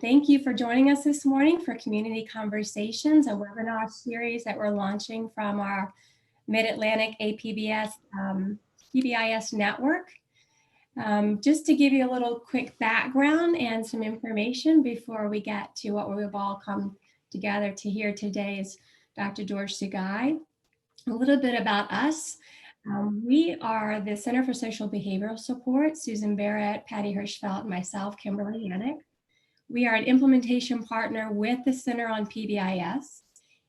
Thank you for joining us this morning for Community Conversations, a webinar series that we're launching from our Mid-Atlantic APBS PBIS network. Just to give you a little quick background and some information before we get to what we've all come together to hear today is Dr. George Sugai. A little bit about us. We are the Center for Social Behavioral Support, Susan Barrett, Patty Hirschfeld, myself, Kimberly Yannick. We are an implementation partner with the Center on PBIS,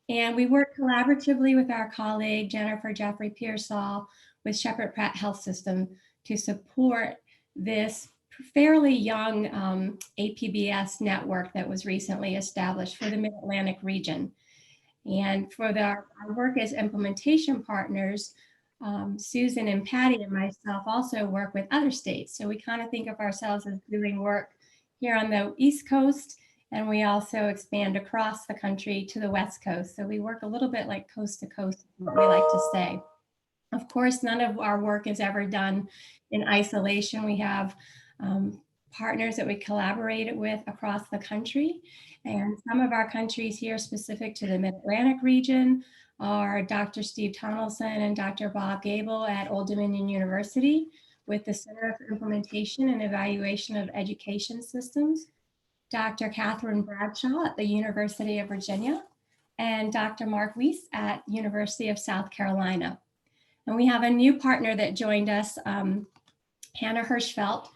and we work collaboratively with our colleague, Jennifer Jeffrey Pearsall, with Shepherd Pratt Health System to support this fairly young APBS network that was recently established for the Mid-Atlantic region. And for our work as implementation partners, Susan and Patty and myself also work with other states. So we kind of think of ourselves as doing work here on the East Coast, and we also expand across the country to the West Coast. So we work a little bit like coast to coast, what we like to say. Of course, none of our work is ever done in isolation. We have partners that we collaborate with across the country. And some of our countries here specific to the Mid-Atlantic region are Dr. Steve Tunnelson and Dr. Bob Gable at Old Dominion University with the Center for Implementation and Evaluation of Education Systems, Dr. Catherine Bradshaw at the University of Virginia, and Dr. Mark Weiss at University of South Carolina. And we have a new partner that joined us, Hannah Hirschfeld,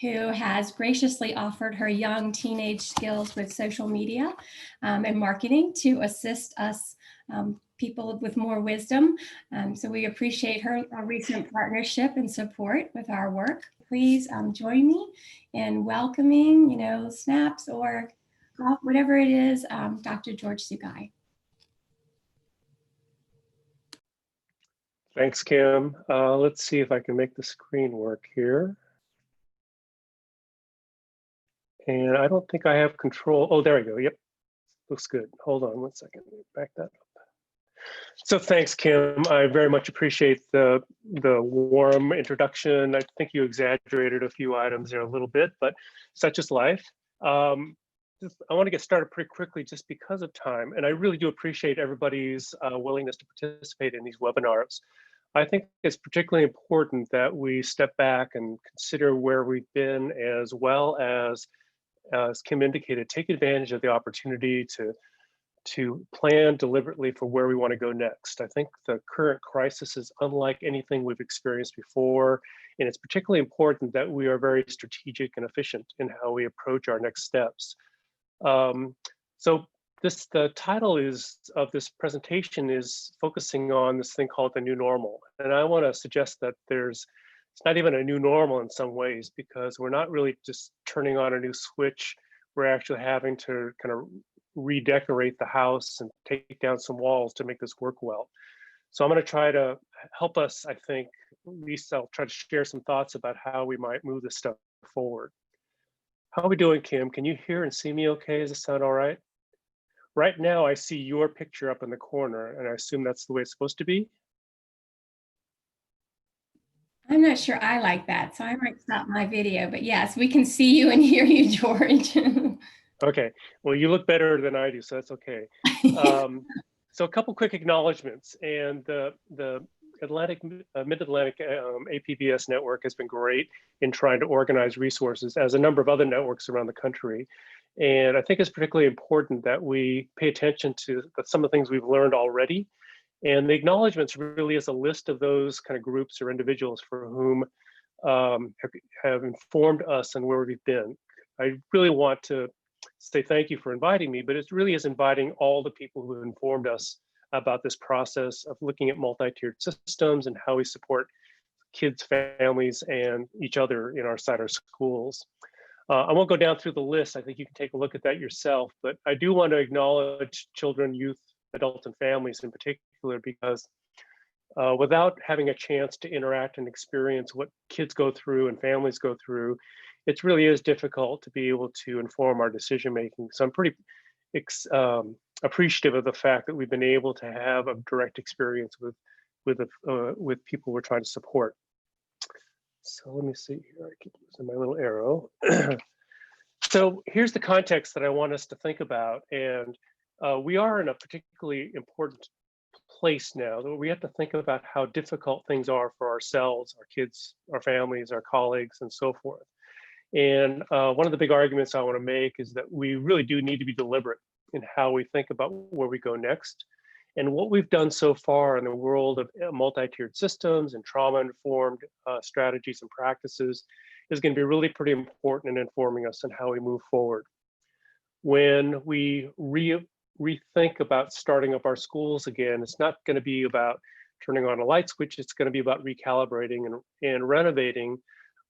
who has graciously offered her young teenage skills with social media and marketing to assist us people with more wisdom. So we appreciate her recent partnership and support with our work. Please join me in welcoming, snaps or golf, whatever it is, Dr. George Sugai. Thanks, Kim. Let's see if I can make the screen work here. And I don't think I have control. Oh, there we go. Yep, looks good. Hold on one second. Back that up. So thanks, Kim. I very much appreciate the warm introduction. I think you exaggerated a few items there a little bit, but such is life. I want to get started pretty quickly just because of time. And I really do appreciate everybody's willingness to participate in these webinars. I think it's particularly important that we step back and consider where we've been, as well as Kim indicated, take advantage of the opportunity to plan deliberately for where we want to go next. I think the current crisis is unlike anything we've experienced before, and it's particularly important that we are very strategic and efficient in how we approach our next steps. So the title of this presentation is focusing on this thing called the new normal. And I want to suggest that it's not even a new normal in some ways, because we're not really just turning on a new switch. We're actually having to kind of redecorate the house and take down some walls to make this work well. So I'm going to try to help us, I think, at least I'll try to share some thoughts about how we might move this stuff forward. How are we doing, Kim? Can you hear and see me okay? Does it sound all right? Right now, I see your picture up in the corner, and I assume that's the way it's supposed to be. I'm not sure I like that, so I might stop my video, but yes, we can see you and hear you, George. Okay, well, you look better than I do, so that's okay. So a couple quick acknowledgements, and the Mid-Atlantic APBS network has been great in trying to organize resources, as a number of other networks around the country. And I think it's particularly important that we pay attention to some of the things we've learned already. And the acknowledgements really is a list of those kind of groups or individuals for whom have informed us on where we've been. I really want to say thank you for inviting me, but it really is inviting all the people who have informed us about this process of looking at multi-tiered systems and how we support kids, families, and each other in our schools. I won't go down through the list. I think you can take a look at that yourself, but I do want to acknowledge children, youth, adults, and families in particular, because without having a chance to interact and experience what kids go through and families go through, it really is difficult to be able to inform our decision making. So I'm pretty appreciative of the fact that we've been able to have a direct experience with people we're trying to support. So let me see here. I keep using my little arrow. So here's the context that I want us to think about. And we are in a particularly important place now that we have to think about how difficult things are for ourselves, our kids, our families, our colleagues, and so forth. And one of the big arguments I want to make is that we really do need to be deliberate in how we think about where we go next. And what we've done so far in the world of multi-tiered systems and trauma-informed strategies and practices is going to be really pretty important in informing us on how we move forward. When we rethink about starting up our schools again, it's not going to be about turning on a light switch. It's going to be about recalibrating and renovating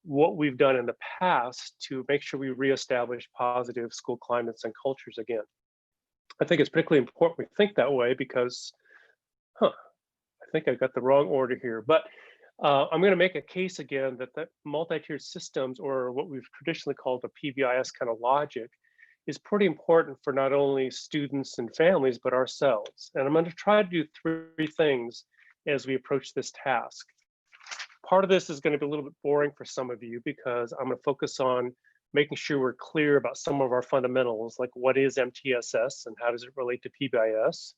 what we've done in the past to make sure we reestablish positive school climates and cultures again. I think it's particularly important we think that way because, I think I got the wrong order here, but I'm going to make a case again that the multi-tiered systems, or what we've traditionally called the PBIS kind of logic, is pretty important for not only students and families, but ourselves. And I'm going to try to do three things as we approach this task. Part of this is going to be a little bit boring for some of you because I'm going to focus on making sure we're clear about some of our fundamentals, like what is MTSS and how does it relate to PBIS.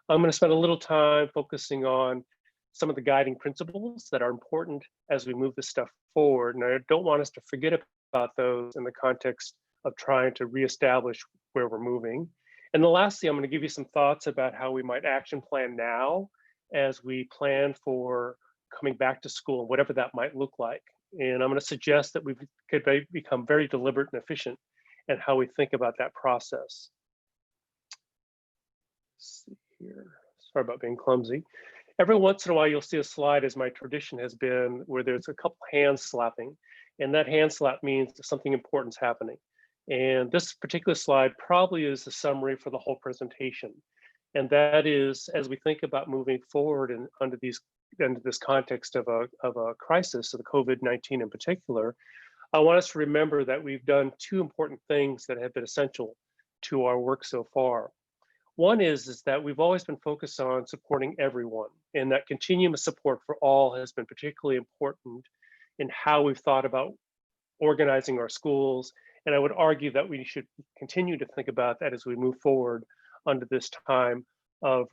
I'm going to spend a little time focusing on some of the guiding principles that are important as we move this stuff forward. And I don't want us to forget about those in the context of trying to reestablish where we're moving. And then lastly, I'm going to give you some thoughts about how we might action plan now as we plan for coming back to school, whatever that might look like. And I'm going to suggest that we could become very deliberate and efficient in how we think about that process. Let's see here. Sorry about being clumsy. Every once in a while, you'll see a slide, as my tradition has been, where there's a couple hands slapping. And that hand slap means something important is happening. And this particular slide probably is a summary for the whole presentation. And that is, as we think about moving forward and under this context of a crisis, of the COVID-19 in particular, I want us to remember that we've done two important things that have been essential to our work so far. One is that we've always been focused on supporting everyone, and that continuum of support for all has been particularly important in how we've thought about organizing our schools. And I would argue that we should continue to think about that as we move forward under this time of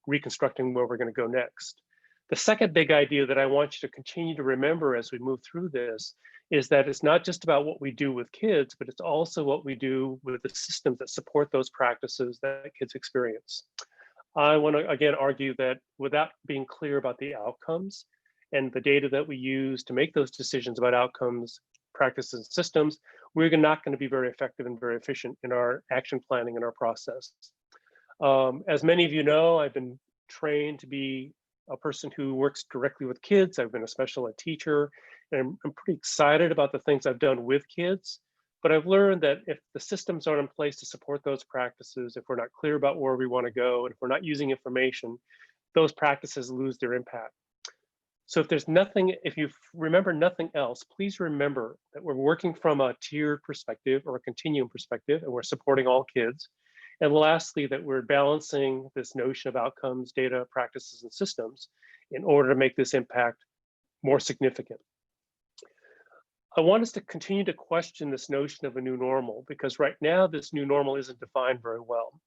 reconstructing where we're going to go next. The second big idea that I want you to continue to remember as we move through this is that it's not just about what we do with kids, but it's also what we do with the systems that support those practices that kids experience. I want to again argue that without being clear about the outcomes and the data that we use to make those decisions about outcomes, practices, and systems, we're not going to be very effective and very efficient in our action planning and our process. As many of you know, I've been trained to be a person who works directly with kids. I've been a special ed teacher, and I'm pretty excited about the things I've done with kids. But I've learned that if the systems aren't in place to support those practices, if we're not clear about where we want to go, and if we're not using information, those practices lose their impact. So if you remember nothing else, please remember that we're working from a tiered perspective or a continuum perspective, and we're supporting all kids. And lastly, that we're balancing this notion of outcomes, data, practices, and systems in order to make this impact more significant. I want us to continue to question this notion of a new normal, because right now this new normal isn't defined very well.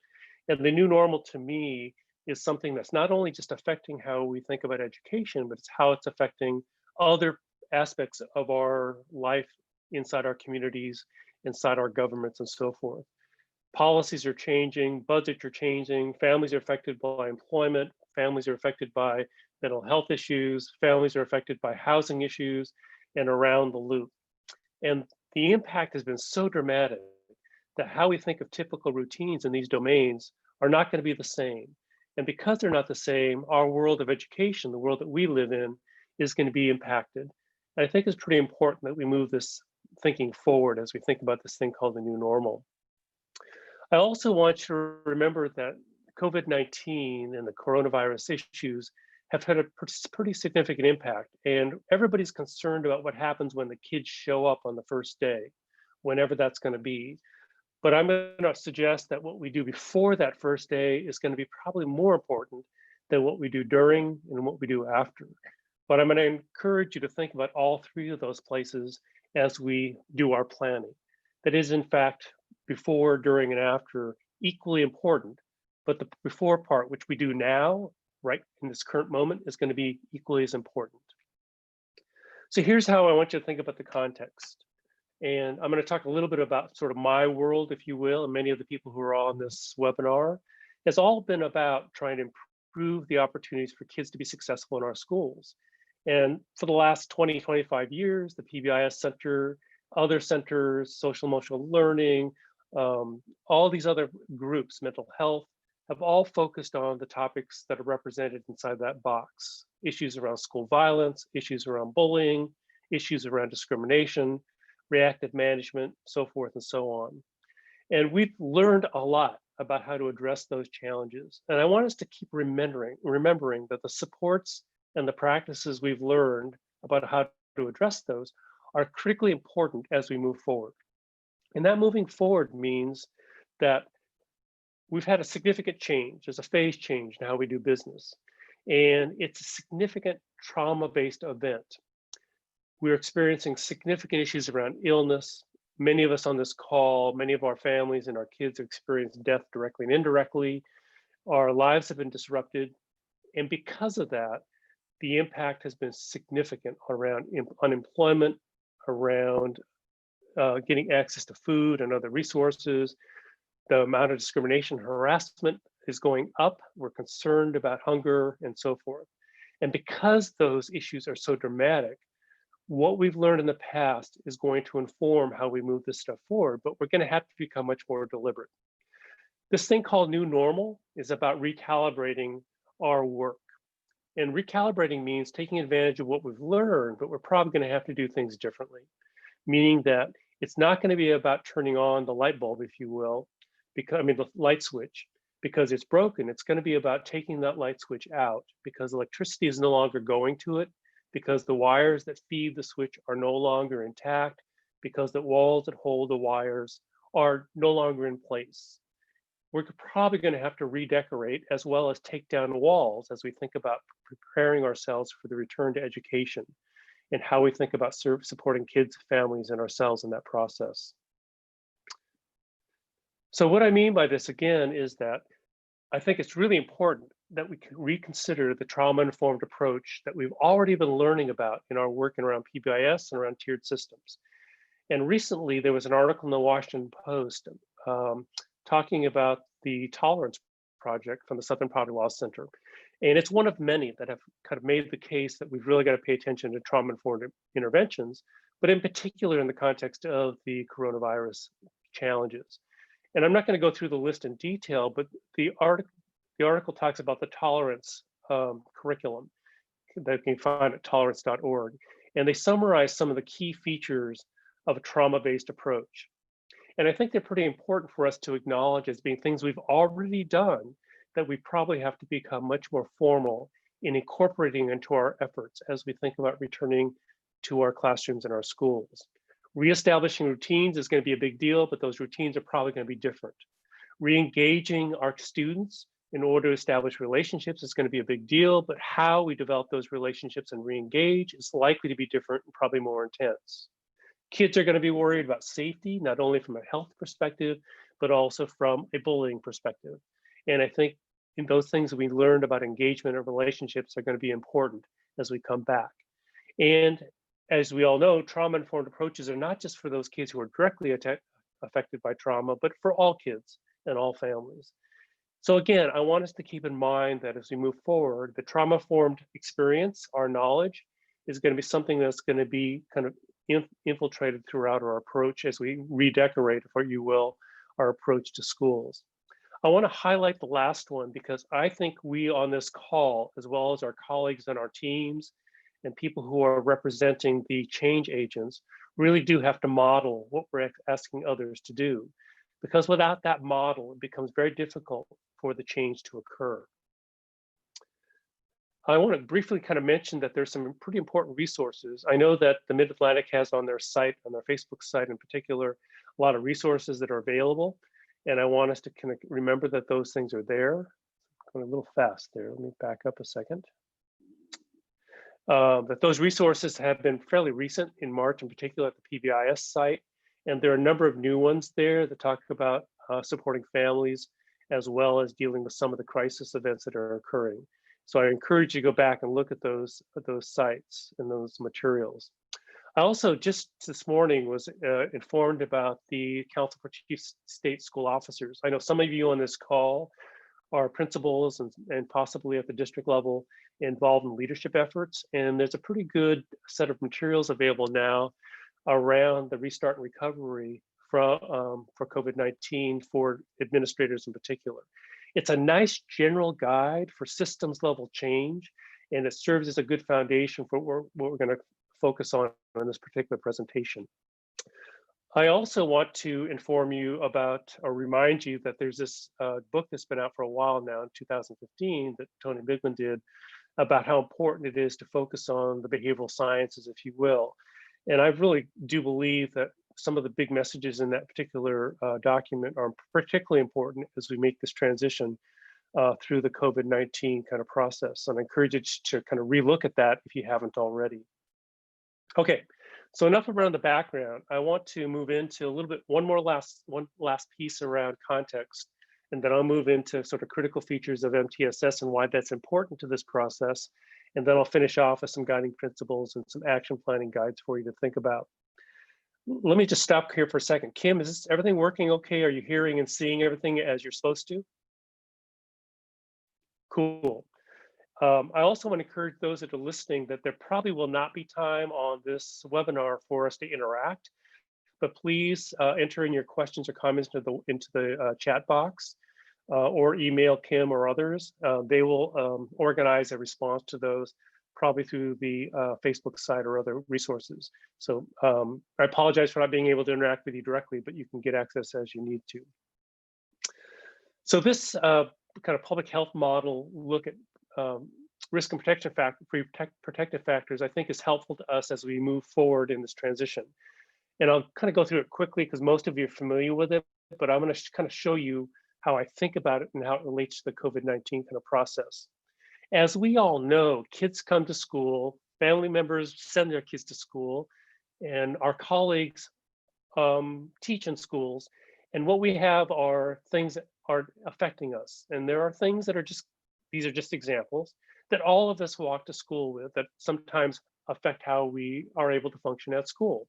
And the new normal to me is something that's not only just affecting how we think about education, but it's how it's affecting other aspects of our life inside our communities, inside our governments, and so forth. Policies are changing, budgets are changing, families are affected by employment, families are affected by mental health issues, families are affected by housing issues, and around the loop. And the impact has been so dramatic that how we think of typical routines in these domains are not going to be the same. And because they're not the same, our world of education, the world that we live in, is going to be impacted. And I think it's pretty important that we move this thinking forward as we think about this thing called the new normal. I also want you to remember that COVID-19 and the coronavirus issues have had a pretty significant impact, and everybody's concerned about what happens when the kids show up on the first day, whenever that's going to be. But I'm going to suggest that what we do before that first day is going to be probably more important than what we do during and what we do after. But I'm going to encourage you to think about all three of those places as we do our planning. that is in fact before, during, and after equally important, but the before part, which we do now, right in this current moment, is going to be equally as important. So here's how I want you to think about the context. And I'm going to talk a little bit about sort of my world, if you will, and many of the people who are on this webinar. It's all been about trying to improve the opportunities for kids to be successful in our schools. And for the last 20, 25 years, the PBIS Center, other centers, social emotional learning, all these other groups, mental health, have all focused on the topics that are represented inside that box. Issues around school violence, issues around bullying, issues around discrimination, reactive management, so forth and so on. And we've learned a lot about how to address those challenges. And I want us to keep remembering that the supports and the practices we've learned about how to address those are critically important as we move forward. And that moving forward means that we've had a significant change. There's a phase change in how we do business. And it's a significant trauma-based event. We're experiencing significant issues around illness. Many of us on this call, many of our families and our kids have experienced death directly and indirectly. Our lives have been disrupted. And because of that, the impact has been significant around unemployment, around getting access to food and other resources. The amount of discrimination, harassment is going up. We're concerned about hunger and so forth. And because those issues are so dramatic, what we've learned in the past is going to inform how we move this stuff forward, but we're going to have to become much more deliberate. This thing called new normal is about recalibrating our work. And recalibrating means taking advantage of what we've learned, but we're probably going to have to do things differently, meaning that it's not going to be about turning on the light bulb, if you will, because the light switch, because it's broken. It's going to be about taking that light switch out because electricity is no longer going to it, because the wires that feed the switch are no longer intact, because the walls that hold the wires are no longer in place. We're probably going to have to redecorate as well as take down walls as we think about preparing ourselves for the return to education and how we think about supporting kids, families, and ourselves in that process. So what I mean by this, again, is that I think it's really important that we can reconsider the trauma-informed approach that we've already been learning about in our work around PBIS and around tiered systems. And recently, there was an article in the Washington Post talking about the Tolerance Project from the Southern Poverty Law Center. And it's one of many that have kind of made the case that we've really got to pay attention to trauma-informed interventions, but in particular in the context of the coronavirus challenges. And I'm not going to go through the list in detail, but the article talks about the tolerance curriculum that you can find at tolerance.org. And they summarize some of the key features of a trauma-based approach. And I think they're pretty important for us to acknowledge as being things we've already done that we probably have to become much more formal in incorporating into our efforts as we think about returning to our classrooms and our schools. Reestablishing routines is going to be a big deal, but those routines are probably going to be different. Re-engaging our students in order to establish relationships is going to be a big deal, but how we develop those relationships and re-engage is likely to be different and probably more intense. Kids are going to be worried about safety, not only from a health perspective, but also from a bullying perspective. And I think in those things we learned about engagement and relationships are going to be important as we come back. And as we all know, trauma-informed approaches are not just for those kids who are directly affected by trauma, but for all kids and all families. So again, I want us to keep in mind that as we move forward, the trauma-informed experience, our knowledge, is going to be something that's going to be kind of infiltrated throughout our approach as we redecorate, if you will, our approach to schools. I want to highlight the last one because I think we on this call, as well as our colleagues on our teams and people who are representing the change agents, really do have to model what we're asking others to do. Because without that model, it becomes very difficult for the change to occur. I want to briefly kind of mention that there's some pretty important resources. I know that the Mid-Atlantic has on their site, on their Facebook site in particular, a lot of resources that are available. And I want us to kind of remember that those things are there. I'm going a little fast there. Let me back up a second. That those resources have been fairly recent in March, in particular at the PBIS site. And there are a number of new ones there that talk about supporting families, as well as dealing with some of the crisis events that are occurring. So I encourage you to go back and look at those sites and those materials. I also just this morning was informed about the Council for Chief State School Officers. I know some of you on this call are principals and possibly at the district level involved in leadership efforts. And there's a pretty good set of materials available now around the restart and recovery for COVID-19 for administrators in particular. It's a nice general guide for systems level change, and it serves as a good foundation for what we're going to focus on in this particular presentation. I also want to inform you about or remind you that there's this book that's been out for a while now in 2015 that Tony Bigman did about how important it is to focus on the behavioral sciences, if you will. And I really do believe that some of the big messages in that particular document are particularly important as we make this transition through the COVID-19 kind of process. And I encourage you to kind of relook at that if you haven't already. Okay, so enough around the background. I want to move into a little bit, one last piece around context, and then I'll move into sort of critical features of MTSS and why that's important to this process. And then I'll finish off with some guiding principles and some action planning guides for you to think about. Let me just stop here for a second. Kim, is everything working okay? Are you hearing and seeing everything as you're supposed to? Cool. I also want to encourage those that are listening that there probably will not be time on this webinar for us to interact, but please enter in your questions or comments into the chat box or email Kim or others. They will organize a response to those probably through the Facebook site or other resources. So I apologize for not being able to interact with you directly, but you can get access as you need to. So this kind of public health model look at risk and protective factors, I think is helpful to us as we move forward in this transition. And I'll kind of go through it quickly because most of you are familiar with it, but I'm going to kind of show you how I think about it and how it relates to the COVID-19 kind of process. As we all know, kids come to school, family members send their kids to school, and our colleagues teach in schools. And what we have are things that are affecting us. And there are things that are just, these are just examples, that all of us walk to school with that sometimes affect how we are able to function at school.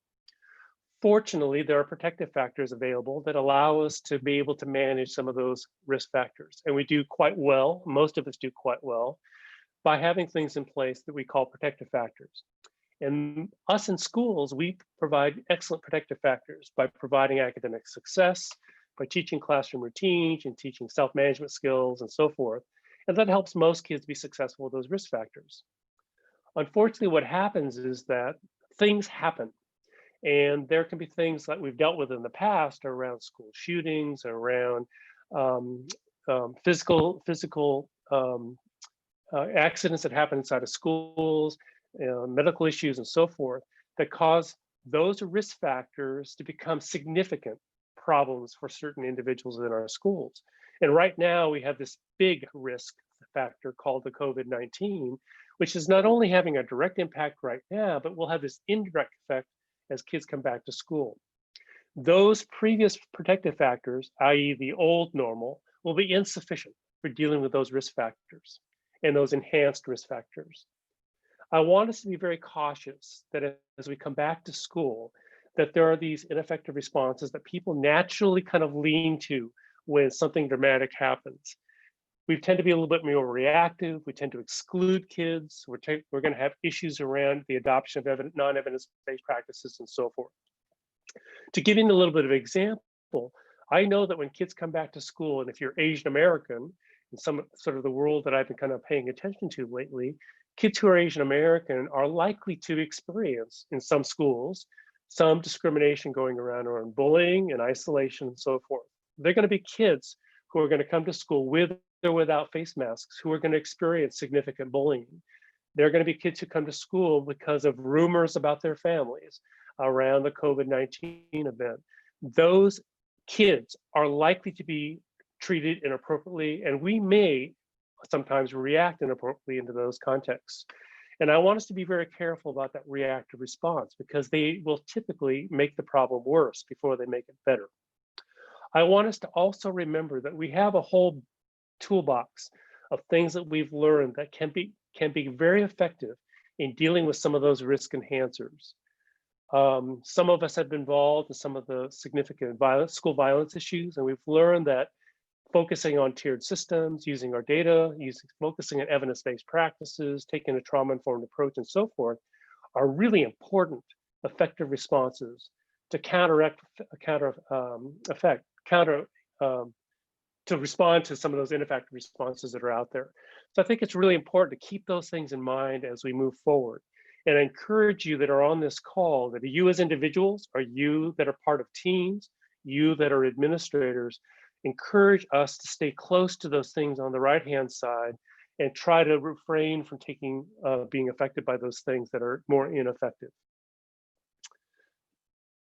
Fortunately, there are protective factors available that allow us to be able to manage some of those risk factors. And we do quite well, most of us do quite well, by having things in place that we call protective factors. And us in schools, we provide excellent protective factors by providing academic success, by teaching classroom routines and teaching self-management skills and so forth. And that helps most kids be successful with those risk factors. Unfortunately, what happens is that things happen. And there can be things that we've dealt with in the past around school shootings, around physical accidents that happen inside of schools, medical issues and so forth, that cause those risk factors to become significant problems for certain individuals in our schools. And right now we have this big risk factor called the COVID-19, which is not only having a direct impact right now, but will have this indirect effect as kids come back to school. Those previous protective factors, i.e. the old normal, will be insufficient for dealing with those risk factors and those enhanced risk factors. I want us to be very cautious that as we come back to school, that there are these ineffective responses that people naturally kind of lean to when something dramatic happens. We tend to be a little bit more reactive. We tend to exclude kids. We're going to have issues around the adoption of non-evidence-based practices and so forth. To give you a little bit of example, I know that when kids come back to school, and if you're Asian American, in some sort of the world that I've been kind of paying attention to lately, kids who are Asian American are likely to experience in some schools some discrimination going around bullying and isolation and so forth. They're going to be kids who are going to come to school with or without face masks, who are going to experience significant bullying. They're going to be kids who come to school because of rumors about their families around the COVID-19 event. Those kids are likely to be treated inappropriately, and we may sometimes react inappropriately into those contexts. And I want us to be very careful about that reactive response because they will typically make the problem worse before they make it better. I want us to also remember that we have a whole toolbox of things that we've learned that can be very effective in dealing with some of those risk enhancers. Some of us have been involved in some of the significant school violence issues, and we've learned that focusing on tiered systems, using our data, focusing on evidence-based practices, taking a trauma-informed approach, and so forth, are really important, effective responses to to respond to some of those ineffective responses that are out there. So I think it's really important to keep those things in mind as we move forward. And I encourage you that are on this call, that you as individuals, or you that are part of teams, you that are administrators, encourage us to stay close to those things on the right-hand side and try to refrain from being affected by those things that are more ineffective.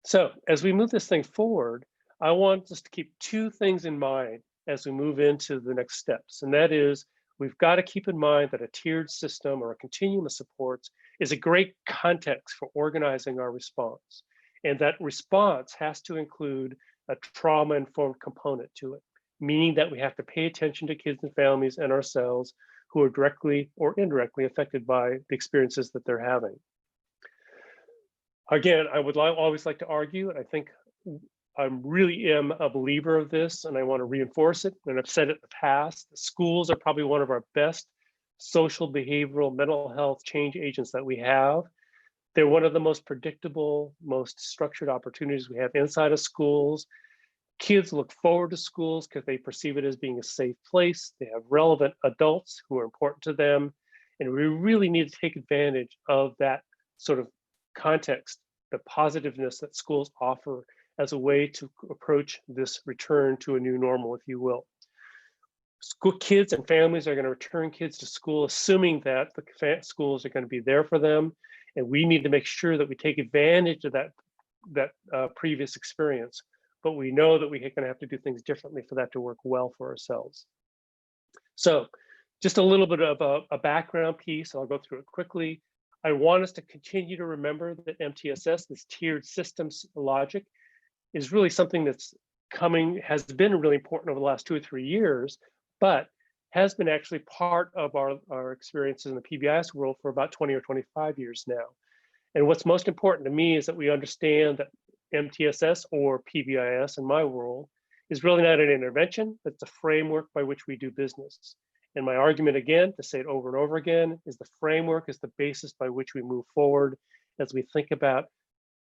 So as we move this thing forward, I want us to keep two things in mind as we move into the next steps. And that is, we've got to keep in mind that a tiered system or a continuum of supports is a great context for organizing our response. And that response has to include a trauma-informed component to it, meaning that we have to pay attention to kids and families and ourselves who are directly or indirectly affected by the experiences that they're having. Again, I would always like to argue, and I think I really am a believer of this, and I want to reinforce it, and I've said it in the past, schools are probably one of our best social, behavioral, mental health change agents that we have. They're one of the most predictable, most structured opportunities we have inside of schools. Kids look forward to schools because they perceive it as being a safe place. They have relevant adults who are important to them. And we really need to take advantage of that sort of context, the positiveness that schools offer as a way to approach this return to a new normal, if you will. School kids and families are going to return kids to school, assuming that the schools are going to be there for them. And we need to make sure that we take advantage of that previous experience. But we know that we're going to have to do things differently for that to work well for ourselves. So just a little bit of a background piece. I'll go through it quickly. I want us to continue to remember that MTSS, this tiered systems logic, is really something has been really important over the last 2 or 3 years, but has been actually part of our experiences in the PBIS world for about 20 or 25 years now. And what's most important to me is that we understand that MTSS, or PBIS in my world, is really not an intervention, but it's a framework by which we do business. And my argument, again, to say it over and over again, is the framework is the basis by which we move forward as we think about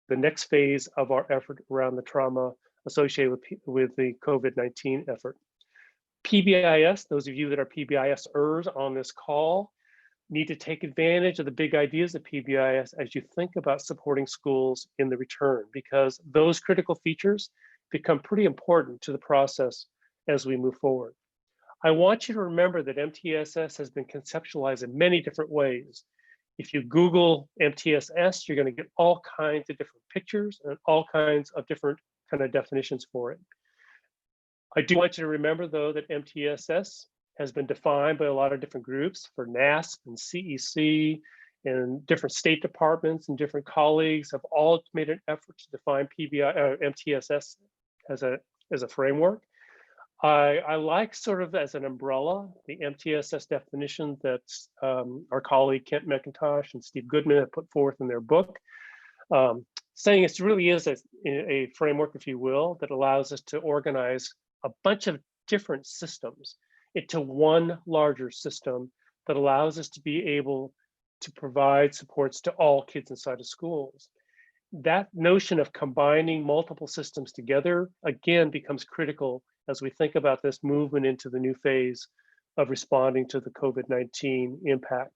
the next phase of our effort around the trauma associated with the COVID-19 effort. PBIS, those of you that are PBISers on this call, need to take advantage of the big ideas of PBIS as you think about supporting schools in the return, because those critical features become pretty important to the process as we move forward. I want you to remember that MTSS has been conceptualized in many different ways. If you Google MTSS, you're going to get all kinds of different pictures and all kinds of different kind of definitions for it. I do want you to remember, though, that MTSS has been defined by a lot of different groups. For NASP and CEC, and different state departments and different colleagues have all made an effort to define MTSS as a framework. I like, sort of as an umbrella, the MTSS definition that our colleague Kent McIntosh and Steve Goodman have put forth in their book, saying it really is a framework, if you will, that allows us to organize a bunch of different systems into one larger system that allows us to be able to provide supports to all kids inside of schools. That notion of combining multiple systems together, again, becomes critical as we think about this movement into the new phase of responding to the COVID-19 impact.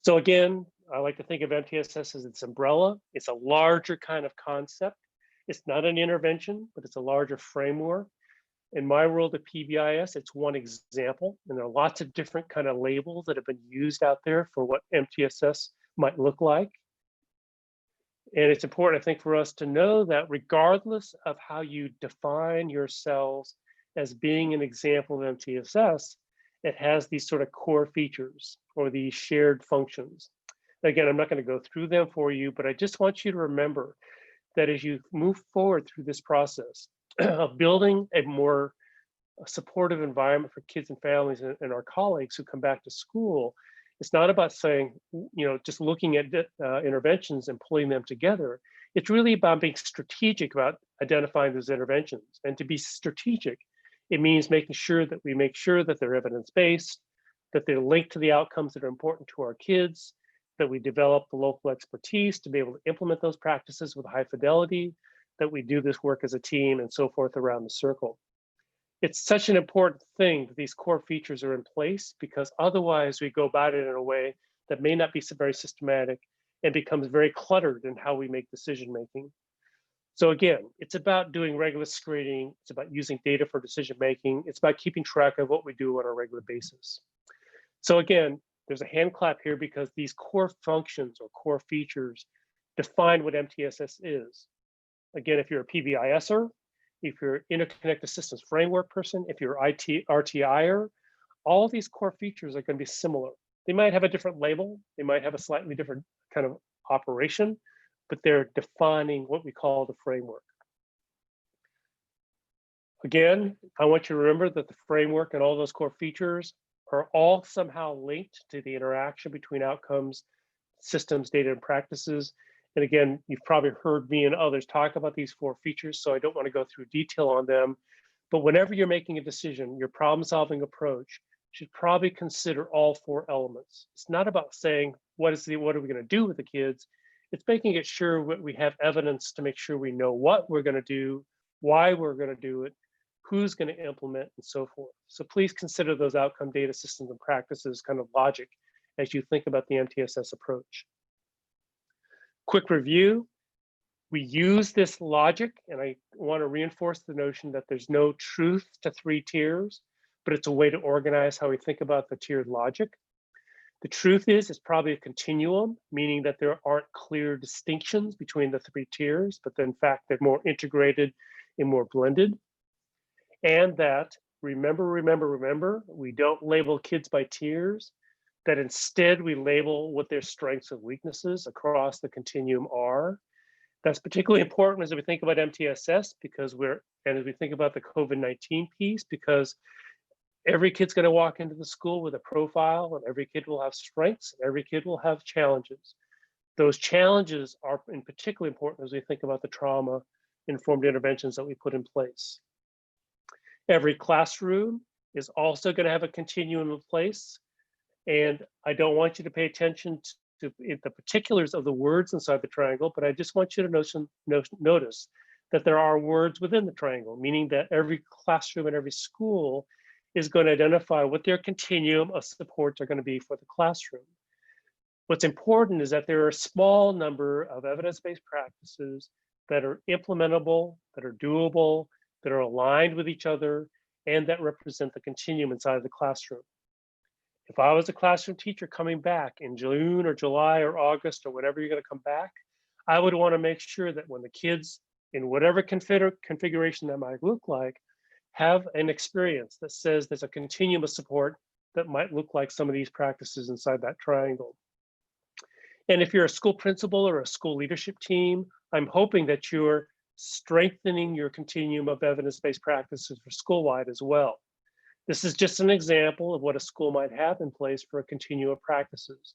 So again, I like to think of MTSS as its umbrella. It's a larger kind of concept. It's not an intervention, but it's a larger framework. In my world of PBIS, it's one example, and there are lots of different kind of labels that have been used out there for what MTSS might look like. And it's important, I think, for us to know that regardless of how you define yourselves as being an example of MTSS, it has these sort of core features or these shared functions. Again, I'm not going to go through them for you, but I just want you to remember that as you move forward through this process of building a more supportive environment for kids and families and our colleagues who come back to school, it's not about saying, just looking at interventions and pulling them together. It's really about being strategic about identifying those interventions. And to be strategic, it means making sure that they're evidence-based, that they're linked to the outcomes that are important to our kids, that we develop the local expertise to be able to implement those practices with high fidelity, that we do this work as a team, and so forth around the circle. It's such an important thing that these core features are in place, because otherwise we go about it in a way that may not be so very systematic and becomes very cluttered in how we make decision making. So again, it's about doing regular screening. It's about using data for decision making. It's about keeping track of what we do on a regular basis. So again, there's a hand clap here because these core functions or core features define what MTSS is. Again, if you're a PBISer, if you're an interconnected systems framework person, if you're RTIer, all of these core features are going to be similar. They might have a different label, they might have a slightly different kind of operation, but they're defining what we call the framework. Again, I want you to remember that the framework and all those core features are all somehow linked to the interaction between outcomes, systems, data, and practices. And again, you've probably heard me and others talk about these 4 features, so I don't want to go through detail on them. But whenever you're making a decision, your problem-solving approach should probably consider all 4 elements. It's not about saying, what are we going to do with the kids? It's making it sure we have evidence to make sure we know what we're going to do, why we're going to do it, who's going to implement, and so forth. So please consider those outcome data systems and practices kind of logic as you think about the MTSS approach. Quick review, we use this logic, and I want to reinforce the notion that there's no truth to 3 tiers, but it's a way to organize how we think about the tiered logic. The truth is, it's probably a continuum, meaning that there aren't clear distinctions between the 3 tiers, but in fact, they're more integrated and more blended. And that, remember, we don't label kids by tiers, that instead we label what their strengths and weaknesses across the continuum are. That's particularly important as we think about MTSS, and as we think about the COVID-19 piece, because every kid's going to walk into the school with a profile, and every kid will have strengths, and every kid will have challenges. Those challenges are particularly important as we think about the trauma-informed interventions that we put in place. Every classroom is also going to have a continuum in place, and I don't want you to pay attention to the particulars of the words inside the triangle, but I just want you to notice that there are words within the triangle, meaning that every classroom and every school is going to identify what their continuum of supports are going to be for the classroom. What's important is that there are a small number of evidence-based practices that are implementable, that are doable, that are aligned with each other, and that represent the continuum inside of the classroom. If I was a classroom teacher coming back in June or July or August or whenever you're going to come back, I would want to make sure that when the kids, in whatever configuration that might look like, have an experience that says there's a continuum of support that might look like some of these practices inside that triangle. And if you're a school principal or a school leadership team, I'm hoping that you're strengthening your continuum of evidence-based practices for school-wide as well. This is just an example of what a school might have in place for a continuum of practices.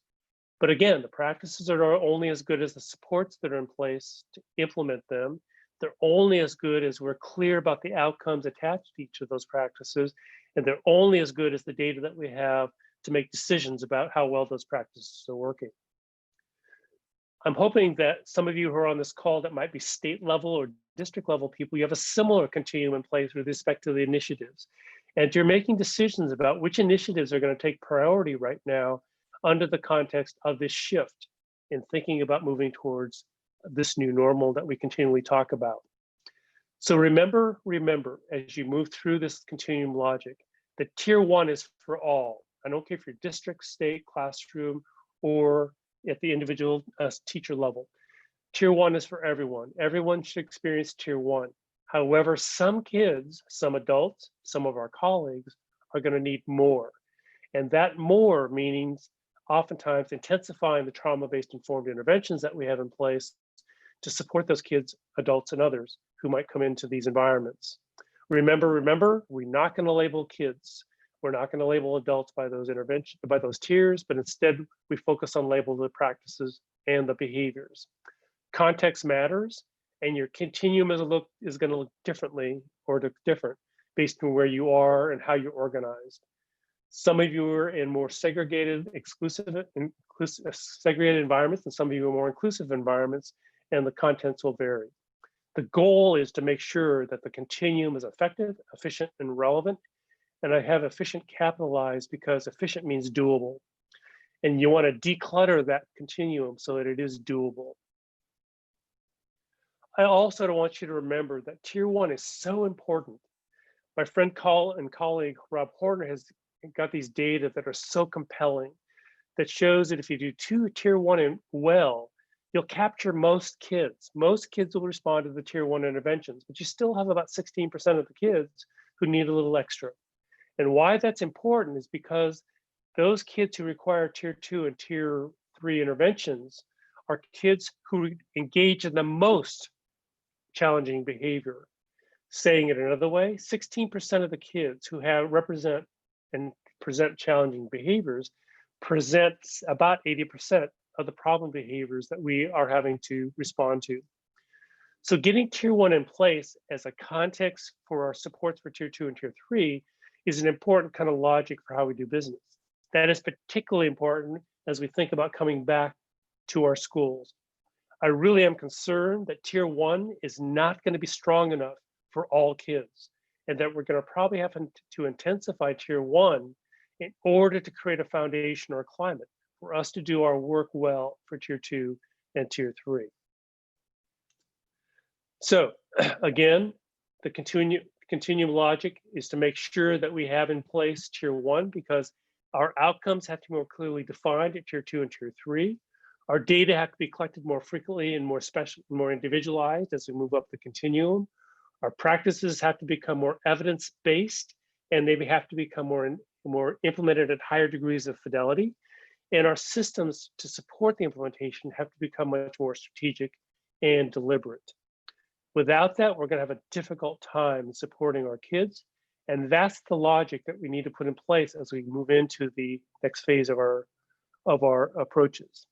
But again, the practices are only as good as the supports that are in place to implement them. They're only as good as we're clear about the outcomes attached to each of those practices, and they're only as good as the data that we have to make decisions about how well those practices are working. I'm hoping that some of you who are on this call that might be state level or district level people, you have a similar continuum in place with respect to the initiatives. And you're making decisions about which initiatives are going to take priority right now under the context of this shift in thinking about moving towards this new normal that we continually talk about. So remember, as you move through this continuum logic, that tier 1 is for all. I don't care if you're district, state, classroom, or at the individual teacher level. Tier 1 is for everyone. Everyone should experience tier 1. However, some kids, some adults, some of our colleagues are going to need more. And that more means oftentimes intensifying the trauma-based informed interventions that we have in place to support those kids, adults, and others who might come into these environments. Remember, we're not going to label kids. We're not going to label adults by those tiers, but instead we focus on label the practices and the behaviors. Context matters, and your continuum is going to look differently or look different based on where you are and how you're organized. Some of you are in more segregated, segregated environments, and some of you are more inclusive environments, and the contents will vary. The goal is to make sure that the continuum is effective, efficient, and relevant. And I have efficient capitalized because efficient means doable. And you want to declutter that continuum so that it is doable. I also want you to remember that tier 1 is so important. My friend and colleague Rob Horner has got these data that are so compelling that shows that if you do tier 1 well, you'll capture most kids. Most kids will respond to the tier 1 interventions, but you still have about 16% of the kids who need a little extra. And why that's important is because those kids who require tier 2 and tier 3 interventions are kids who engage in the most challenging behavior. Saying it another way, 16% of the kids who represent and present challenging behaviors presents about 80% of the problem behaviors that we are having to respond to. So getting tier 1 in place as a context for our supports for tier 2 and tier 3 is an important kind of logic for how we do business. That is particularly important as we think about coming back to our schools. I really am concerned that tier 1 is not going to be strong enough for all kids, and that we're going to probably have to intensify tier 1 in order to create a foundation or a climate for us to do our work well for tier 2 and tier 3. So again, the continuum logic is to make sure that we have in place tier 1 because our outcomes have to be more clearly defined at tier 2 and tier 3. Our data have to be collected more frequently and more more individualized as we move up the continuum. Our practices have to become more evidence-based, and they have to become more implemented at higher degrees of fidelity. And our systems to support the implementation have to become much more strategic and deliberate. Without that, we're going to have a difficult time supporting our kids. And that's the logic that we need to put in place as we move into the next phase of our approaches.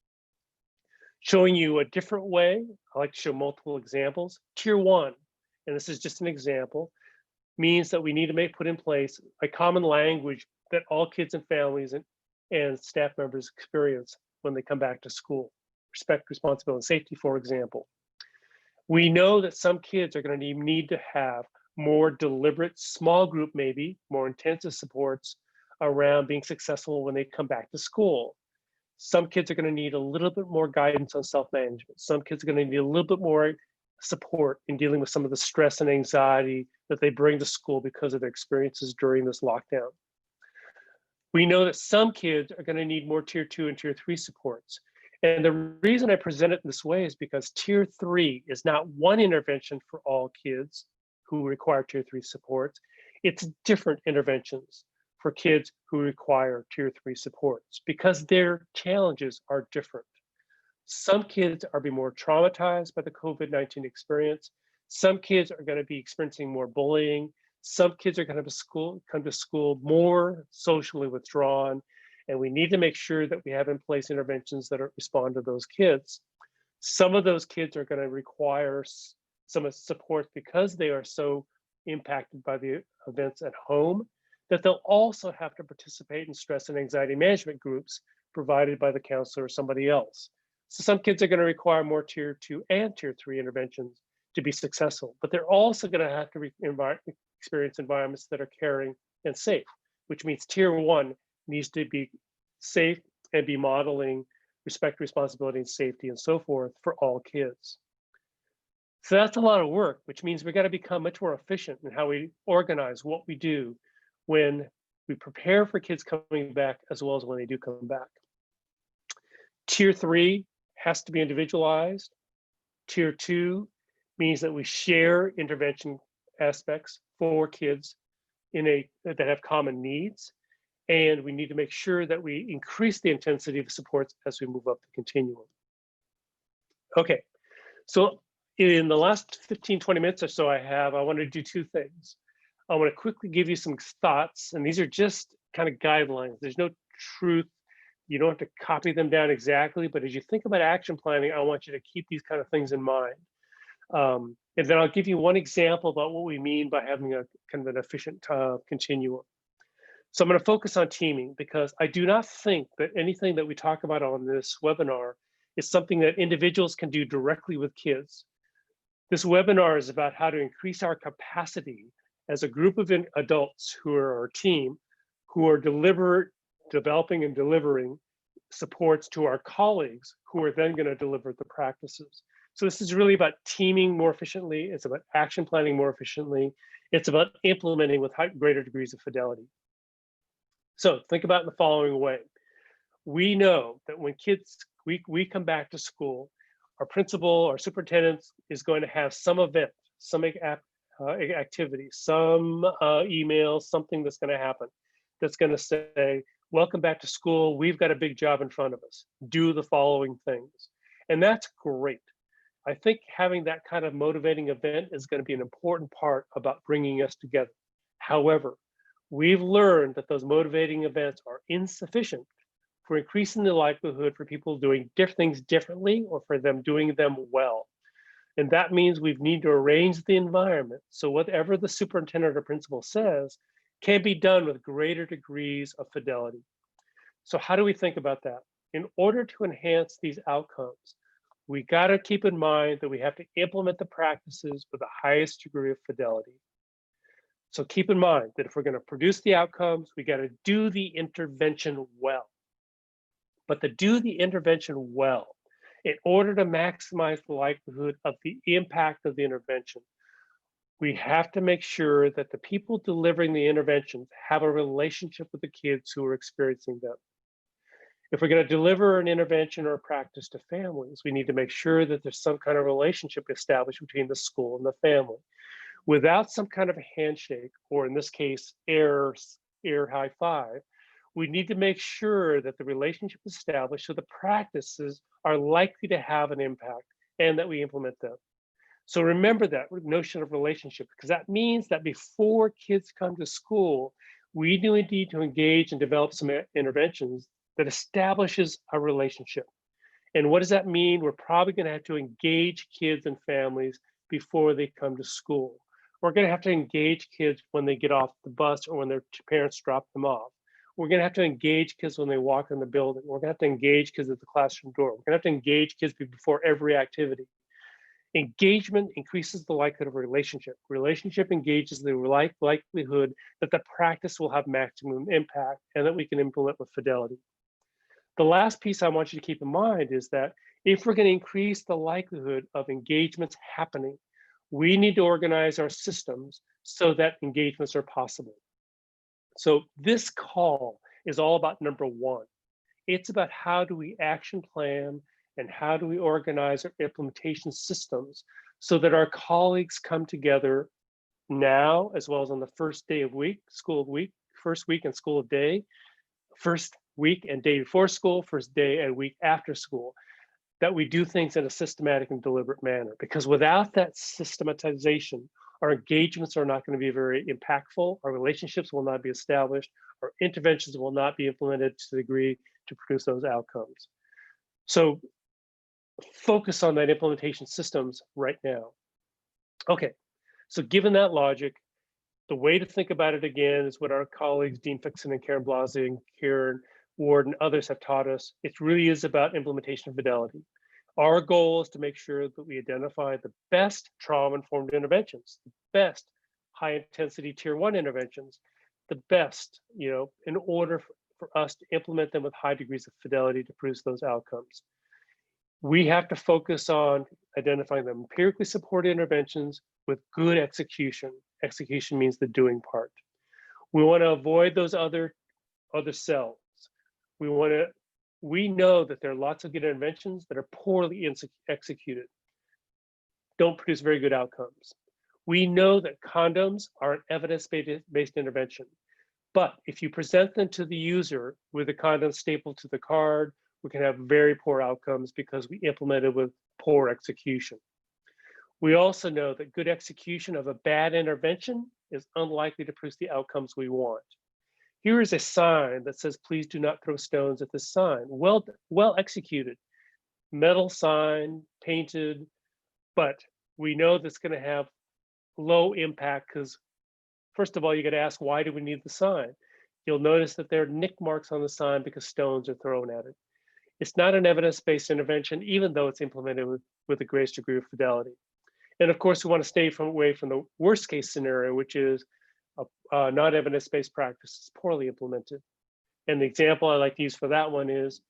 Showing you a different way, I like to show multiple examples. Tier 1, and this is just an example, means that we need to put in place a common language that all kids and families and staff members experience when they come back to school. Respect, responsibility, and safety, for example. We know that some kids are going to need to have more deliberate, small group maybe, more intensive supports around being successful when they come back to school. Some kids are going to need a little bit more guidance on self-management. Some kids are going to need a little bit more support in dealing with some of the stress and anxiety that they bring to school because of their experiences during this lockdown. We know that some kids are going to need more tier 2 and tier 3 supports. And the reason I present it in this way is because tier 3 is not one intervention for all kids who require tier 3 supports. It's different interventions for kids who require tier 3 supports because their challenges are different. Some kids are being more traumatized by the COVID-19 experience. Some kids are going to be experiencing more bullying. Some kids are going to come to school more socially withdrawn. And we need to make sure that we have in place interventions that respond to those kids. Some of those kids are going to require some support because they are so impacted by the events at home that they'll also have to participate in stress and anxiety management groups provided by the counselor or somebody else. So some kids are going to require more tier 2 and tier 3 interventions to be successful, but they're also going to have to experience environments that are caring and safe, which means tier 1 needs to be safe and be modeling respect, responsibility, and safety and so forth for all kids. So that's a lot of work, which means we got to become much more efficient in how we organize what we do when we prepare for kids coming back as well as when they do come back. Tier 3 has to be individualized. Tier 2 means that we share intervention aspects for kids that have common needs. And we need to make sure that we increase the intensity of supports as we move up the continuum. Okay, so in the last 15, 20 minutes or so I want to do two things. I want to quickly give you some thoughts, and these are just kind of guidelines. There's no truth. You don't have to copy them down exactly, but as you think about action planning, I want you to keep these kind of things in mind. And then I'll give you one example about what we mean by having a kind of an efficient continuum. So I'm going to focus on teaming because I do not think that anything that we talk about on this webinar is something that individuals can do directly with kids. This webinar is about how to increase our capacity as a group of adults who are our team, who are developing and delivering supports to our colleagues, who are then going to deliver the practices. So this is really about teaming more efficiently. It's about action planning more efficiently. It's about implementing with greater degrees of fidelity. So think about it in the following way. We know that when kids, we come back to school, our principal, our superintendent is going to have some event, some activity, some email, something that's going to happen that's going to say, welcome back to school. We've got a big job in front of us. Do the following things. And that's great. I think having that kind of motivating event is going to be an important part about bringing us together. However, we've learned that those motivating events are insufficient for increasing the likelihood for people doing things differently or for them doing them well. And that means we need to arrange the environment so whatever the superintendent or principal says can be done with greater degrees of fidelity. So how do we think about that? In order to enhance these outcomes, we got to keep in mind that we have to implement the practices with the highest degree of fidelity. So keep in mind that if we're going to produce the outcomes, we got to do the intervention well. But to do the intervention well, in order to maximize the likelihood of the impact of the intervention, we have to make sure that the people delivering the interventions have a relationship with the kids who are experiencing them. If we're going to deliver an intervention or a practice to families, we need to make sure that there's some kind of relationship established between the school and the family. Without some kind of a handshake, or in this case, air high five, we need to make sure that the relationship is established so the practices are likely to have an impact and that we implement them. So remember that notion of relationship, because that means that before kids come to school, we do need to engage and develop some interventions that establishes a relationship. And what does that mean? We're probably going to have to engage kids and families before they come to school. We're going to have to engage kids when they get off the bus or when their parents drop them off. We're going to have to engage kids when they walk in the building. We're going to have to engage kids at the classroom door. We're going to have to engage kids before every activity. Engagement increases the likelihood of a relationship. Relationship engages the likelihood that the practice will have maximum impact and that we can implement with fidelity. The last piece I want you to keep in mind is that if we're going to increase the likelihood of engagements happening, we need to organize our systems so that engagements are possible. So this call is all about number one. It's about how do we action plan and how do we organize our implementation systems so that our colleagues come together now, as well as on the first day of week, school of week, first week and school of day, first week and day before school, first day and week after school, that we do things in a systematic and deliberate manner. Because without that systematization, our engagements are not going to be very impactful, our relationships will not be established, our interventions will not be implemented to the degree to produce those outcomes. So focus on that implementation systems right now. Okay, so given that logic, the way to think about it again is what our colleagues, Dean Fixon and Karen Blasey and Karen Ward and others have taught us. It really is about implementation of fidelity. Our goal is to make sure that we identify the best trauma-informed interventions, the best high-intensity tier 1 interventions, the best, in order for us to implement them with high degrees of fidelity to produce those outcomes. We have to focus on identifying the empirically supported interventions with good execution. Execution means the doing part. We want to avoid those other cells. We know that there are lots of good interventions that are poorly executed, don't produce very good outcomes. We know that condoms are an evidence-based intervention. But if you present them to the user with the content stapled to the card, we can have very poor outcomes because we implemented with poor execution. We also know that good execution of a bad intervention is unlikely to produce the outcomes we want. Here is a sign that says, please do not throw stones at this sign. Well executed, metal sign, painted, but we know that's going to have low impact because, first of all, you got to ask, why do we need the sign? You'll notice that there are nick marks on the sign because stones are thrown at it. It's not an evidence-based intervention, even though it's implemented with the greatest degree of fidelity. And of course, we want to stay away from the worst case scenario, which is a non-evidence-based practice is poorly implemented. And the example I like to use for that one is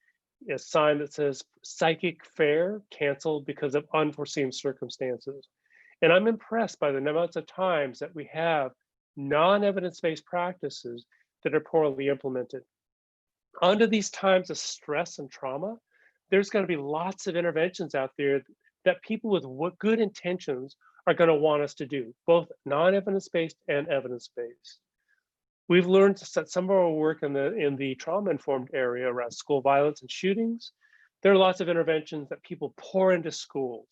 a sign that says psychic fair canceled because of unforeseen circumstances. And I'm impressed by the amounts of times that we have non-evidence-based practices that are poorly implemented. Under these times of stress and trauma, there's going to be lots of interventions out there that people with good intentions are going to want us to do, both non-evidence-based and evidence-based. We've learned that some of our work in the trauma-informed area around school violence and shootings, there are lots of interventions that people pour into schools.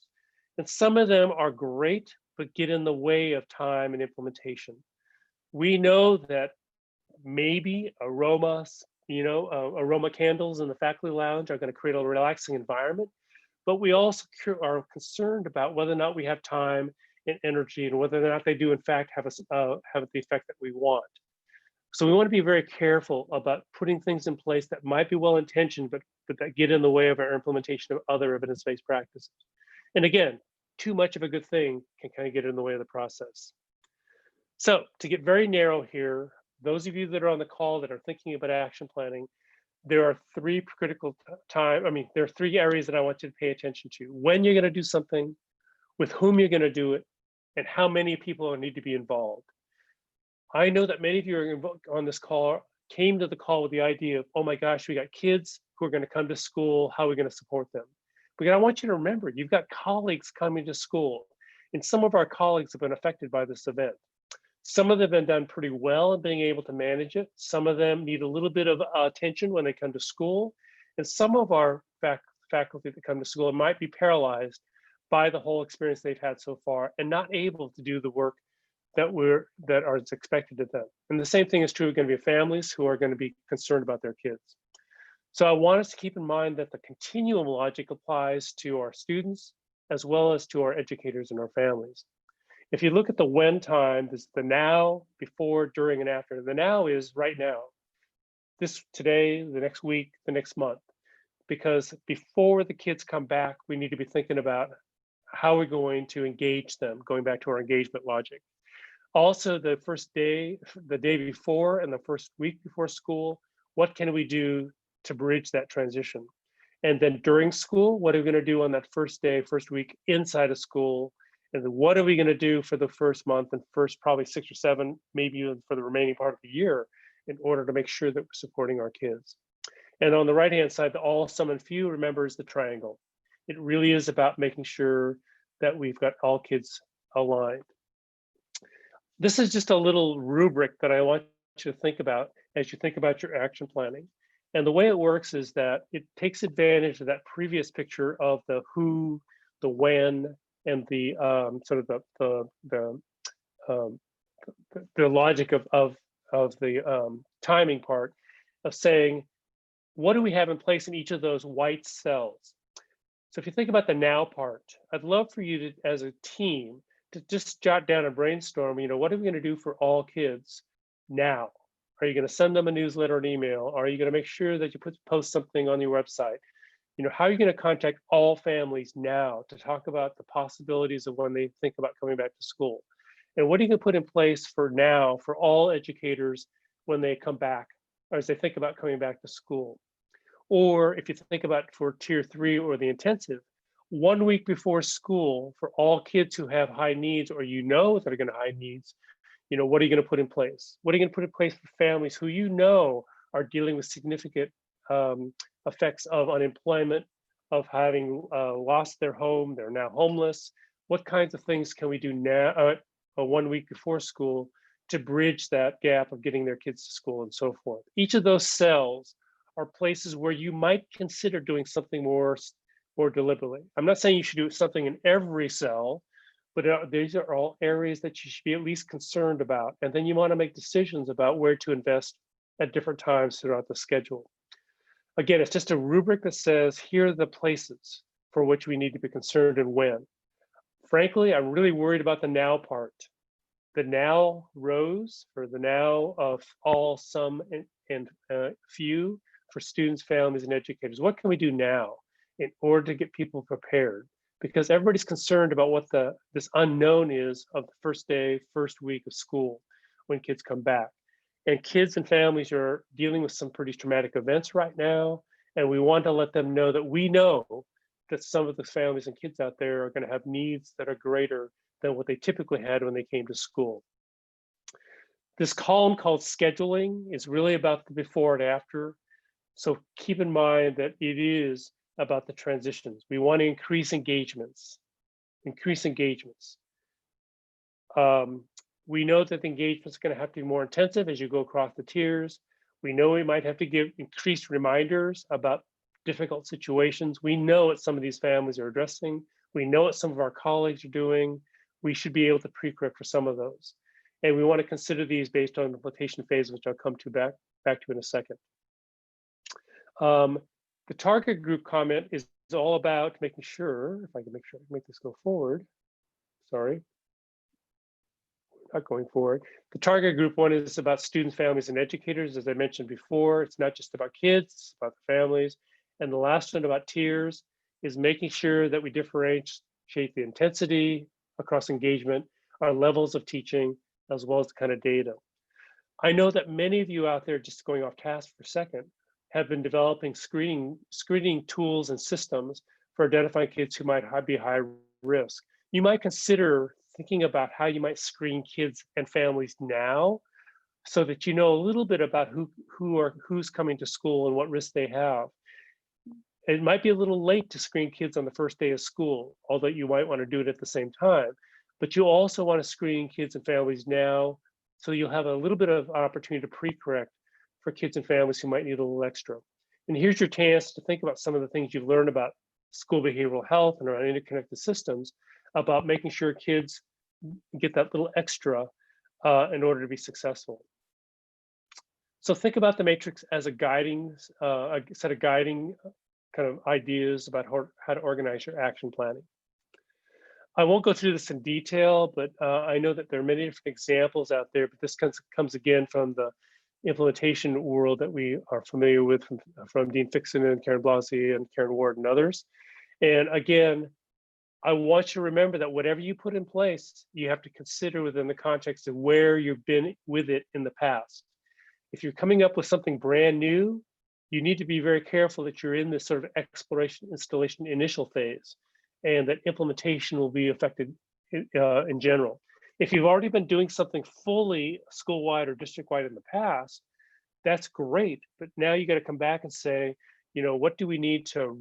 And some of them are great, but get in the way of time and implementation. We know that maybe aroma candles in the faculty lounge are going to create a relaxing environment, but we also are concerned about whether or not we have time and energy and whether or not they do in fact have the effect that we want. So we want to be very careful about putting things in place that might be well-intentioned, but that get in the way of our implementation of other evidence-based practices. And again, too much of a good thing can kind of get in the way of the process. So to get very narrow here, those of you that are on the call that are thinking about action planning, there are three there are three areas that I want you to pay attention to. When you're going to do something, with whom you're going to do it, and how many people need to be involved. I know that many of you are on this call came to the call with the idea of, oh my gosh, we got kids who are going to come to school, how are we going to support them? But I want you to remember, you've got colleagues coming to school, and some of our colleagues have been affected by this event. Some of them have been done pretty well in being able to manage it. Some of them need a little bit of attention when they come to school. And some of our faculty that come to school might be paralyzed by the whole experience they've had so far and not able to do the work that is expected of them. And the same thing is true going to be families who are going to be concerned about their kids. So I want us to keep in mind that the continuum logic applies to our students as well as to our educators and our families. If you look at the when time, there's the now, before, during, and after. The now is right now. This today, the next week, the next month. Because before the kids come back, we need to be thinking about how we're going to engage them, going back to our engagement logic. Also, the first day, the day before, and the first week before school, what can we do to bridge that transition? And then during school, what are we going to do on that first day, first week inside of school? And then what are we going to do for the first month and first probably 6 or 7, maybe even for the remaining part of the year in order to make sure that we're supporting our kids? And on the right-hand side, the all, some, and few, remember, is the triangle. It really is about making sure that we've got all kids aligned. This is just a little rubric that I want you to think about as you think about your action planning. And the way it works is that it takes advantage of that previous picture of the who, the when, and the sort of the logic of the timing part of saying, what do we have in place in each of those white cells? So if you think about the now part, I'd love for you to, as a team, to just jot down and brainstorm, what are we going to do for all kids now? Are you going to send them a newsletter, an email? Are you going to make sure that you post something on your website? How are you going to contact all families now to talk about the possibilities of when they think about coming back to school? And what are you going to put in place for now for all educators when they come back, or as they think about coming back to school? Or if you think about for tier 3 or the intensive, 1 week before school for all kids who have high needs, or that are going to have high needs, what are you going to put in place? What are you going to put in place for families who are dealing with significant effects of unemployment, of having lost their home, they're now homeless? What kinds of things can we do now, 1 week before school, to bridge that gap of getting their kids to school and so forth. Each of those cells are places where you might consider doing something more deliberately. I'm not saying you should do something in every cell, but these are all areas that you should be at least concerned about. And then you want to make decisions about where to invest at different times throughout the schedule. Again, it's just a rubric that says, here are the places for which we need to be concerned and when. Frankly, I'm really worried about the now part. The now rows for the now of all, some, and few for students, families, and educators. What can we do now in order to get people prepared? Because everybody's concerned about what this unknown is of the first day, first week of school when kids come back. And kids and families are dealing with some pretty traumatic events right now. And we want to let them know that we know that some of the families and kids out there are going to have needs that are greater than what they typically had when they came to school. This column called scheduling is really about the before and after. So keep in mind that it is about the transitions. We want to increase engagements. We know that the engagement is going to have to be more intensive as you go across the tiers. We know we might have to give increased reminders about difficult situations. We know what some of these families are addressing. We know what some of our colleagues are doing. We should be able to pre-correct for some of those. And we want to consider these based on the implementation phase, which I'll come to back to in a second. The target group comment is all about making sure, if I can make this go forward. Sorry, not going forward. The target group one is about students, families, and educators. As I mentioned before, it's not just about kids, it's about the families. And the last one about tiers is making sure that we differentiate the intensity across engagement, our levels of teaching, as well as the kind of data. I know that many of you out there, just going off task for a second, have been developing screening tools and systems for identifying kids who might be high risk. You might consider thinking about how you might screen kids and families now, so that you know a little bit about who's coming to school and what risks they have. It might be a little late to screen kids on the first day of school, although you might want to do it at the same time. But you also want to screen kids and families now, so you'll have a little bit of opportunity to pre-correct for kids and families who might need a little extra. And here's your chance to think about some of the things you've learned about school behavioral health and around interconnected systems, about making sure kids get that little extra in order to be successful. So think about the matrix as a set of guiding kind of ideas about how to organize your action planning. I won't go through this in detail, but I know that there are many different examples out there, but this comes again from the implementation world that we are familiar with from Dean Fixon and Karen Blasey and Karen Ward and others. And again, I want you to remember that whatever you put in place, you have to consider within the context of where you've been with it in the past. If you're coming up with something brand new, you need to be very careful that you're in this sort of exploration, installation, initial phase, and that implementation will be affected in general. If you've already been doing something fully school-wide or district-wide in the past, that's great. But now you got to come back and say, you know, what do we need to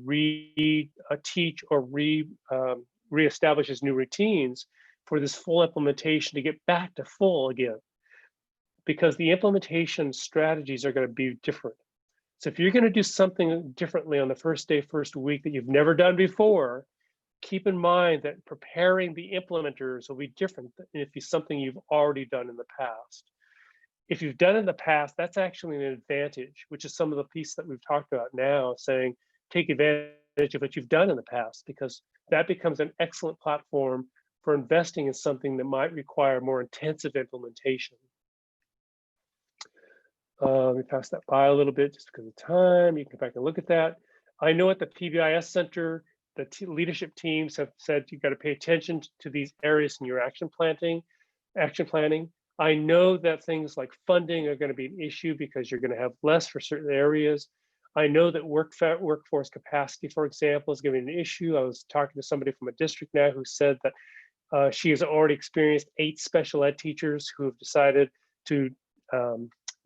teach or reestablish as new routines for this full implementation to get back to full again? Because the implementation strategies are going to be different. So if you're going to do something differently on the first day, first week that you've never done before, keep in mind that preparing the implementers will be different than if it's something you've already done in the past. If you've done it in the past, that's actually an advantage, which is some of the piece that we've talked about now, saying take advantage of what you've done in the past, because that becomes an excellent platform for investing in something that might require more intensive implementation. Let me pass that by a little bit just because of time. You can go back and look at that. I know at the PBIS Center, the leadership teams have said you got to pay attention to these areas in your action planning. I know that things like funding are going to be an issue because you're going to have less for certain areas. I know that workforce capacity, for example, is going to be an issue. I was talking to somebody from a district now who said that she has already experienced 8 special ed teachers who have decided to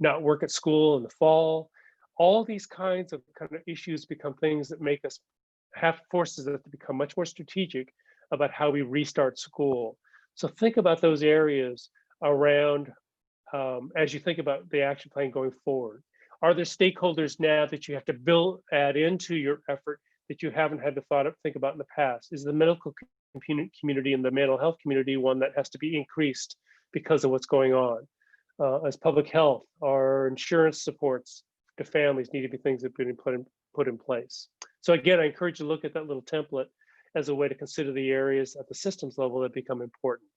not work at school in the fall. All these kinds of issues become things that make us forces us to become much more strategic about how we restart school. So think about those areas around as you think about the action plan going forward? Are there stakeholders now that you have to add into your effort that you haven't had to think about in the past? Is the medical community and the mental health community one that has to be increased because of what's going on? As public health, our insurance supports to families need to be things that have been put in place. So again, I encourage you to look at that little template as a way to consider the areas at the systems level that become important.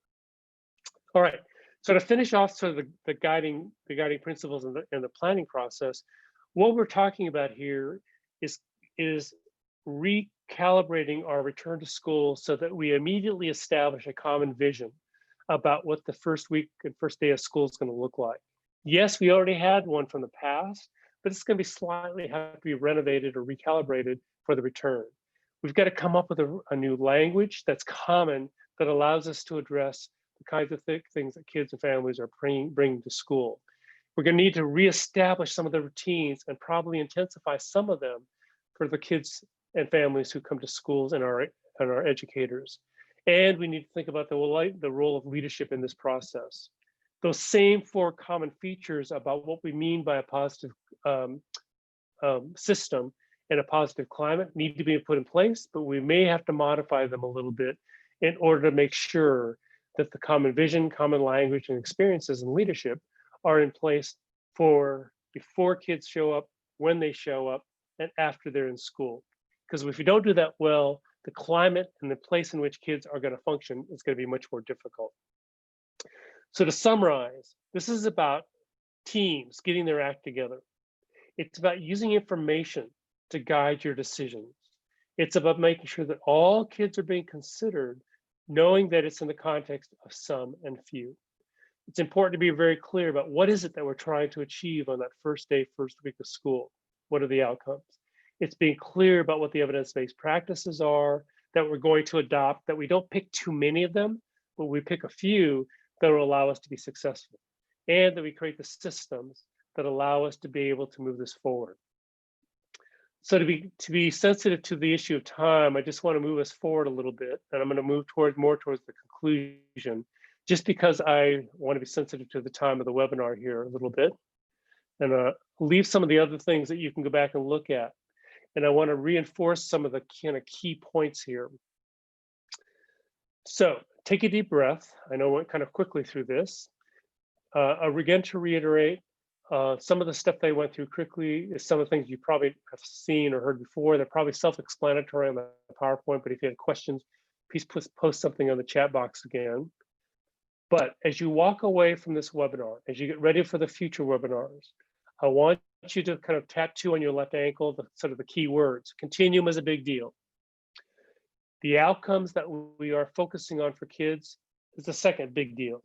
All right, so to finish off sort of the guiding principles and the planning process, what we're talking about here is recalibrating our return to school so that we immediately establish a common vision about what the first week and first day of school is going to look like. Yes, we already had one from the past, but it's going to be have to be renovated or recalibrated for the return. We've got to come up with a new language that's common that allows us to address the kinds of things that kids and families are bringing to school. We're going to need to reestablish some of the routines and probably intensify some of them for the kids and families who come to schools and our educators. And we need to think about the role of leadership in this process. Those same 4 common features about what we mean by a positive system and a positive climate need to be put in place, but we may have to modify them a little bit in order to make sure that the common vision, common language, and experiences and leadership are in place for before kids show up, when they show up, and after they're in school. Because if we don't do that well, the climate and the place in which kids are going to function is going to be much more difficult. So to summarize, this is about teams getting their act together. It's about using information to guide your decisions. It's about making sure that all kids are being considered, knowing that it's in the context of some and few. It's important to be very clear about what is it that we're trying to achieve on that first day, first week of school. What are the outcomes? It's being clear about what the evidence-based practices are that we're going to adopt, that we don't pick too many of them, but we pick a few that will allow us to be successful, and that we create the systems that allow us to be able to move this forward. So to be sensitive to the issue of time, I just want to move us forward a little bit, and I'm going to move more towards the conclusion, just because I want to be sensitive to the time of the webinar here a little bit, and leave some of the other things that you can go back and look at. And I want to reinforce some of the kind of key points here. So take a deep breath. I know I went kind of quickly through this. Again, to reiterate, some of the stuff they went through quickly is some of the things you probably have seen or heard before. They're probably self-explanatory on the PowerPoint, but if you had questions, please post something on the chat box again. But as you walk away from this webinar, as you get ready for the future webinars, I want you to kind of tattoo on your left ankle sort of the key words. Continuum is a big deal. The outcomes that we are focusing on for kids is the second big deal.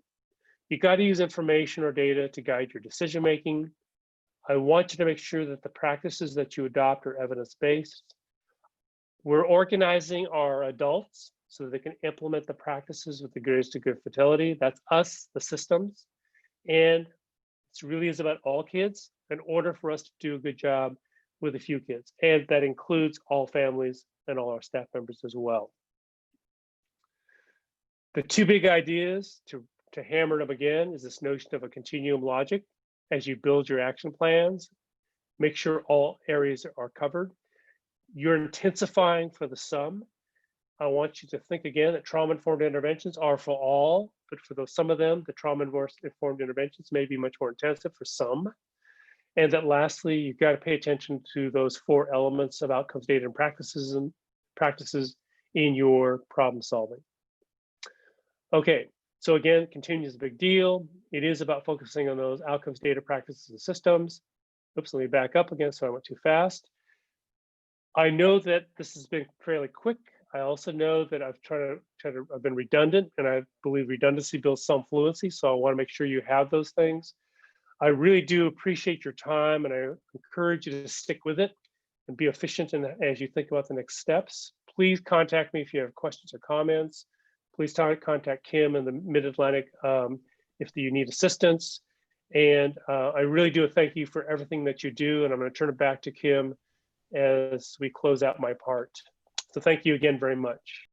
You got to use information or data to guide your decision making. I want you to make sure that the practices that you adopt are evidence-based. We're organizing our adults so that they can implement the practices with the greatest degree of fidelity. That's us, the systems. And it really is about all kids in order for us to do a good job with a few kids. And that includes all families and all our staff members as well. The 2 big ideas to hammer them again is this notion of a continuum logic. As you build your action plans, make sure all areas are covered. You're intensifying for the sum. I want you to think again that trauma-informed interventions are for all, but for some of them, the trauma-informed interventions may be much more intensive for some. And that lastly, you've got to pay attention to those 4 elements of outcomes, data, and practices in your problem solving. Okay, so again, continuum is a big deal. It is about focusing on those outcomes, data, practices, and systems. Oops, let me back up again, so I went too fast. I know that this has been fairly quick. I also know that I've been redundant, and I believe redundancy builds some fluency, so I want to make sure you have those things. I really do appreciate your time, and I encourage you to stick with it and be efficient as you think about the next steps. Please contact me if you have questions or comments. Please contact Kim in the Mid-Atlantic if you need assistance. And I really do thank you for everything that you do, and I'm going to turn it back to Kim as we close out my part. So thank you again very much.